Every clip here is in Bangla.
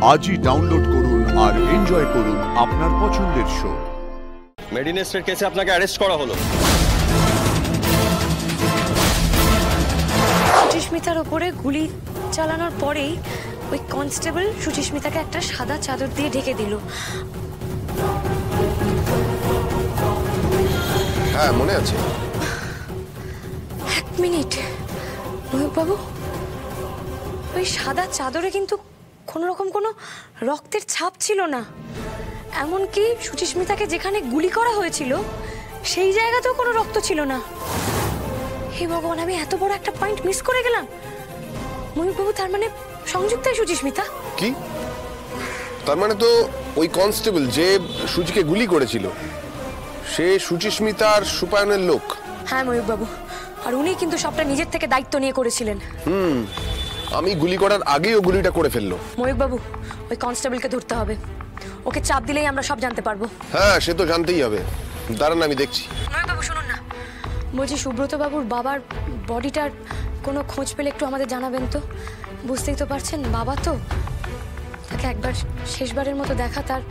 আজই ডাউনলোড করুন আর এনজয় করুন আপনার পছন্দের শো। মেডিনেস্টের কেসে আপনাকে অ্যারেস্ট করা হলো। সুচিস্মিতার ওপরে গুলি চালানোর পরেই ওই কনস্টেবল সুচিস্মিতাকে একটা সাদা চাদর দিয়ে ঢেকে দিল। হ্যাঁ, মনে আছে। এক মিনিট ময়ূকবাবু, ওই সাদা চাদরে কিন্তু কোনো রকম কোনো রক্তের ছাপ ছিল না। এমনকি সুচিস্মিতাকে যেখানে গুলি করা হয়েছিল সেই জায়গাতেও কোনো রক্ত ছিল না। হে ভগবান, আমি এত বড় একটা পয়েন্ট মিস করে গেলাম। ময়ূকবাবু, তার মানে সংযুক্তাই সুচিস্মিতা? কি? তার মানে তো ওই কনস্টেবল যে সুচিকে গুলি করেছিল সে সুচিস্মিতার সুপায়নের লোক। হ্যাঁ ময়ূকবাবু, আর উনি কিন্তু সবটা নিজের থেকে দায়িত্ব নিয়ে করেছিলেন। আমি গুলি করার আগেই ও গুলিটা করে ফেললো। ময়ূকবাবু, ওই কনস্টেবলকে ধরতে হবে। ওকে চাপ দিলেই আমরা সব জানতে পারবো। হ্যাঁ, সে তো জানতেই হবে। দাঁড়ান, আমি দেখছি। ময়ূকবাবু শুনুন না, বলছি সুব্রত বাবুর বাবার বডিটার কোনো খোঁজ পেলে একটু আমাদের জানাবেন তো। বুঝতেই তো পারছেন, বাবা তো, তাকে একবার শেষবারের মতো দেখা, তার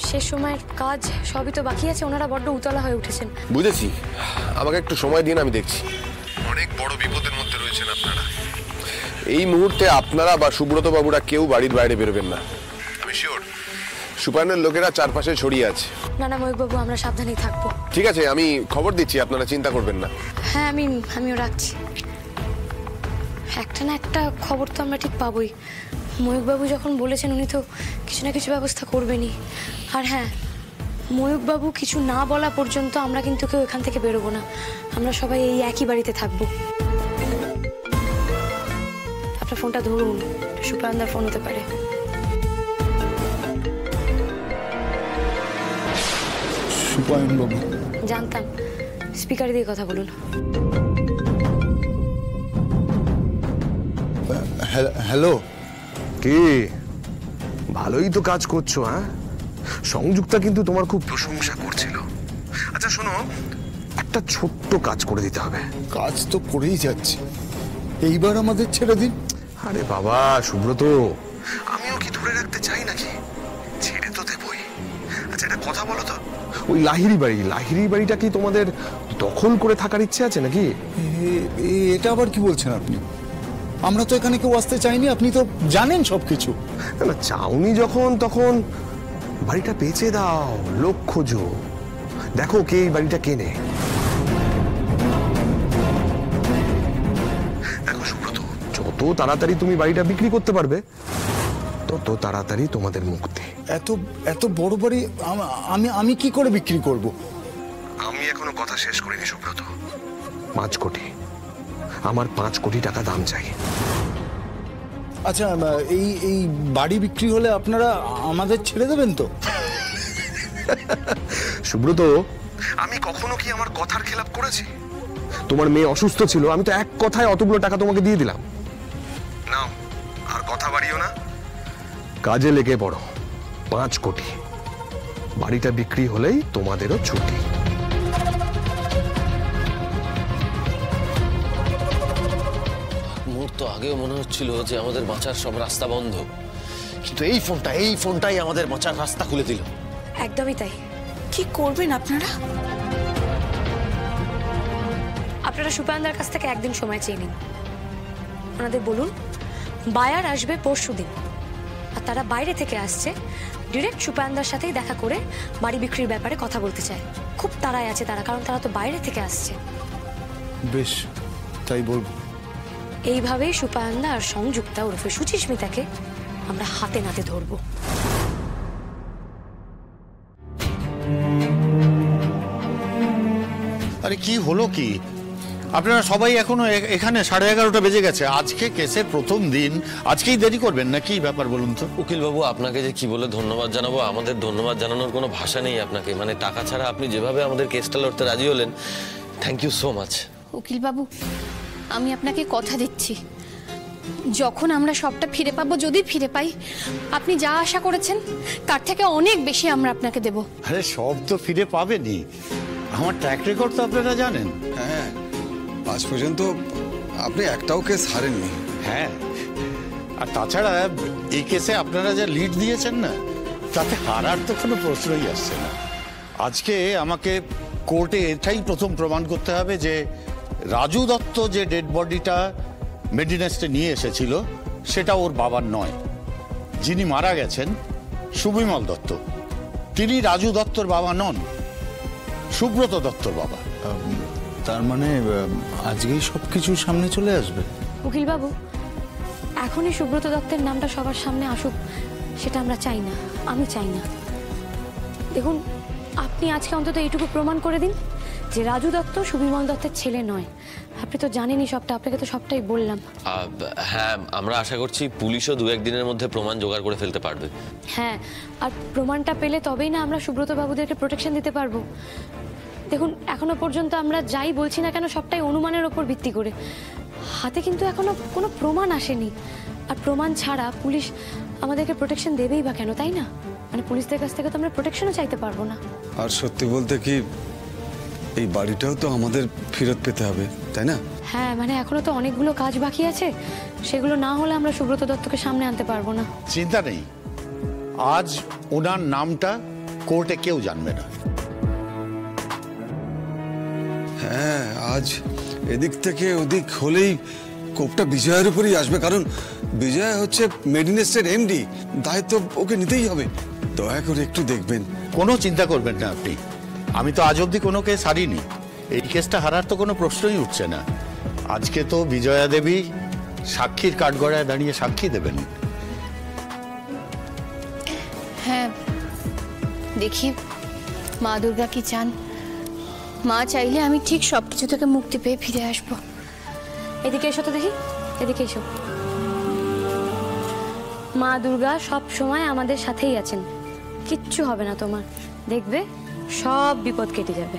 শেষ সময়ের কাজ সবই তো বাকি আছে। ওনারা বড্ড উতলা হয়ে উঠেছেন। বুঝেছি, আমাকে একটু সময় দিন, আমি দেখছি। অনেক বড় বিপদের মধ্যে রয়েছেন আপনারা। এই মুহূর্তে আপনারা বা সুব্রত বাবুরা কেউ বাড়ির বাইরে বেরোবেন না। আমি শিওর সুপায়নের লোকেরা চারপাশে ছড়িয়ে আছে। না না ময়ূকবাবু, আমরা সাবধানেই থাকবো। ঠিক আছে, আমি খবর দিচ্ছি, আপনারা চিন্তা করবেন না। হ্যাঁ, আমিও রাখছি। একটা না একটা খবর তো আমরা ঠিক পাবোই। ময়ূকবাবু যখন বলেছেন উনি তো কিছু না কিছু ব্যবস্থা করবেনই। আর হ্যাঁ, ময়ূকবাবু কিছু না বলা পর্যন্ত আমরা কিন্তু কেউ এখান থেকে বেরোবো না। আমরা সবাই এই একই বাড়িতে থাকবো। আপনার ফোনটা ধরুন, সুপায়নদার ফোন হতে পারে। সুপায়ন বাবু? জানতাম, স্পিকারে দিয়ে কথা বলুন। হ্যালো। কি ভালোই তো কাজ করছো? হ্যাঁ, সংযুক্তা কিন্তু তোমার খুব প্রশংসা করছিল। আচ্ছা শোনো, একটা ছোট্ট কাজ করে দিতে হবে। কাজ তো করেই যাচ্ছে, এইবার আমাদের ছেড়ে দিন। আরে বাবা সুব্রত, আমিও কি ধরে রাখতে চাই নাকি? ছেড়ে তো দেবই। আচ্ছা একটা কথা বলো তো, ওই লাহিড়ি বাড়িটা কি তোমাদের দখল করে থাকার ইচ্ছে আছে নাকি? এটা আবার কি বলছেন আপনি? আমরা তো এখানে কেউ আসতে চাইনি, আপনি তো জানেন সবকিছু। না চাওনি যখন, তখন বাড়িটা বেচে দাও, লোক খোঁজো, দেখো কে এই বাড়িটা কেনে। দেখো সুব্রত, যত তাড়াতাড়ি তুমি বাড়িটা বিক্রি করতে পারবে তত তাড়াতাড়ি তোমাদের মুক্তি। এত বড় বাড়ি আমি কি করে বিক্রি করব? আমি এখনো কথা শেষ করিনি সুব্রত। 5 কোটি, আমার 5 কোটি টাকা দাম চাই। আচ্ছা, এই বাড়ি বিক্রি হলে আপনারা আমাদের ছেড়ে দেবেন তো? সুব্রত, আমি কখনো কি আমার কথার খেলাপ করেছি? তোমার মেয়ে অসুস্থ ছিল, আমি তো এক কথায় অতগুলো টাকা তোমাকে দিয়ে দিলাম। নাও, আর কথা বাড়িও না, কাজে লেগে পড়ো। 5 কোটি, বাড়িটা বিক্রি হলেই তোমাদেরও ছুটি। মুহূর্ত আগেও মনে হচ্ছিল যে আমাদের বাঁচার সব রাস্তা বন্ধ, কিন্তু এই ফোনটাই আমাদের বাঁচার রাস্তা খুলে দিল। একদমই তাই। কি করবেন আপনারা? আপনারা সুপায়নদার কাছ থেকে একদিন সময় চেয়ে নিন। ওনাদের বলুন বায়ার আসবে পরশুদিন, আর তারা বাইরে থেকে আসছে, ডিরেক্ট সুপায়নদার সাথেই দেখা করে বাড়ি বিক্রির ব্যাপারে কথা বলতে চায়। খুব তাড়ায় আছে তারা, কারণ তারা তো বাইরে থেকে আসছে। বেশ, তাই বলবো। এইভাবেই সুপায়নদা আর সংযুক্তা ওরফে সুচিস্মিতাকে আমরা হাতে নাতে ধরবো। আরে কি হলো কি? আপনারা সবাই এখনো এখানে 11:30 বেজে গেছে। আজকে কেসের প্রথম দিন, আজকেই দেরি করবেন না? কি ব্যাপার বলুন তো? উকিল বাবু, আপনাকে যে কি বলে ধন্যবাদ জানাবো, আমাদের ধন্যবাদ জানানোর কোনো ভাষা নেই আপনাকে। মানে টাকা ছাড়া আপনি যেভাবে আমাদের কেসটা লড়তে রাজি হলেন, থ্যাংক ইউ সো মাচ। উকিল বাবু, আমি আপনাকে কথা দিচ্ছি, যখন আমরা সবটা ফিরে পাবো, যদি ফিরে পাই, আপনি যা আশা করেছেন তার থেকে অনেক বেশি আমরা আপনাকে দেব। আরে সব তো ফিরে পাবেনই, আমার ট্র্যাক রেকর্ড তো আপনারা জানেন। হ্যাঁ, আজ পর্যন্ত আপনি একটাও কেস হারেননি। হ্যাঁ, আর তাছাড়া এই কেসে আপনারা যে লিড দিয়েছেন না, তাতে হারার তো কোনো প্রশ্নই আসছে না। আজকে আমাকে কোর্টে এটাই প্রথম প্রমাণ করতে হবে যে রাজু দত্ত যে ডেড বডিটা মেডিনেস্টে নিয়ে এসেছিল সেটা ওর বাবার নয়। যিনি মারা গেছেন সুবিমল দত্ত, তিনি রাজু দত্তর বাবা নন, সুব্রত দত্তর বাবা। তার মানে আজকেই সবকিছু সামনে চলে আসবে? উকিলবাবু, এখনই সুব্রত দত্তের নামটা সবার সামনে আসুক সেটা আমরা চাই না, আমি চাই না। দেখুন, আপনি আজকে অন্তত এইটুকু প্রমাণ করে দিন যে রাজু দত্ত সুবিমল দত্তের ছেলে নয়। আপনি তো জানেনই সবটা, আপনাকে তো সবটাই বললাম। হ্যাঁ, আমরা আশা করছি পুলিশও 2-1 দিনের মধ্যে প্রমাণ জোগাড় করে ফেলতে পারবে। হ্যাঁ, আর প্রমাণটা পেলে তবেই না আমরা সুব্রত বাবুদেরকে প্রোটেকশন দিতে পারবো। দেখুন, এখনো পর্যন্ত আমরা যাই বলছি না কেন সবটাই অনুমানের ওপর ভিত্তি করে। হাতে কিন্তু এখনো কোনো প্রমাণ আসেনি, আর প্রমাণ ছাড়া পুলিশ আমাদেরকে প্রোটেকশন দেবেই বা কেন, তাই না? মানে পুলিশদের কাছ থেকে তো আমরা প্রোটেকশনও চাইতে পারবো না। আর সত্যি বলতে কি, এই বাড়িটাও তো আমাদের ফেরত পেতে হবে, তাই না? হ্যাঁ, মানে এখনো তো অনেকগুলো কাজ বাকি আছে, সেগুলো না হলে আমরা সুব্রত দত্তকে সামনে আনতে পারবো না। চিন্তা নেই, আজ ওনার নামটা কোর্টে কেউ জানবে না। হ্যাঁ, আজ এদিক থেকে ওদিক হলেই কোপটা বিজয়ের উপরই আসবে, কারণ বিজয় হচ্ছে মেডিনেস্টের এমডি, দায়িত্ব ওকে নিতেই হবে। দয়া করে একটু দেখবেন। কোনো চিন্তা করবেন না আপনি, আমি তো আজ অব্দি কোনো কেস হারিনি। এই কেসটা হারার তো কোনো প্রশ্নই উঠছে না। আজকে তো বিজয়া দেবী সাক্ষীর কাঠগড়ায় দাঁড়িয়ে সাক্ষী দেবেন। হ্যাঁ, দেখি মা দুর্গা কি চান। মা চাইলে আমি ঠিক সব কিছু থেকে মুক্তি পেয়ে ফিরে আসবো। এদিকে এসো তো দেখি, এদিকে এসো। মা দুর্গা সব সময় আমাদের সাথেই আছেন, কিচ্ছু হবে না তোমার, দেখবে সব বিপদ কেটে যাবে।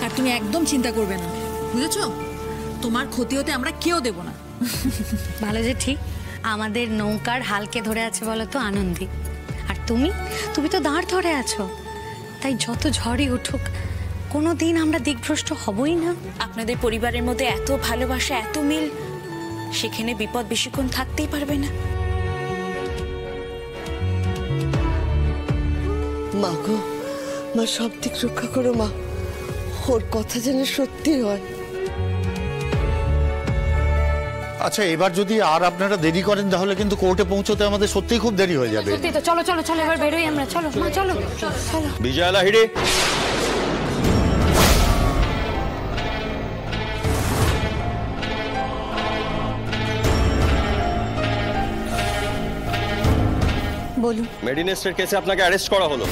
আর তুমি একদম চিন্তা করবে না, বুঝেছো? তোমার ক্ষতি হতে আমরা কেউ দেব না। ভালো যে ঠিক আমাদের নৌকার হালকে ধরে আছে বলো তো আনন্দী, আর তুমি তো দাঁড় ধরে আছো। তাই যত ঝড়ই উঠুক কোনো দিন আমরা দিকভ্রষ্ট হবই না। আপনাদের পরিবারের মধ্যে এত ভালোবাসা, এত মিল, সেখানে বিপদ বেশিক্ষণ থাকতেই পারবে না। মা গো, মা সব দিক রক্ষা করো মা, ওর কথা যেন সত্যি হয়। আচ্ছা, এবার যদি আর আপনারা দেরি করেন তাহলে কিন্তু কোর্টে পৌঁছতে আমাদের সত্যিই খুব দেরি হয়ে যাবে। সত্যি তো, চলো চলো চলো এবার বেরোই আমরা, চলো মা চলো চলো। বিজয়া লাহিড়ী, বলুন। মেডিনেস্টের কেসে আপনাকে অ্যারেস্ট করা হলো।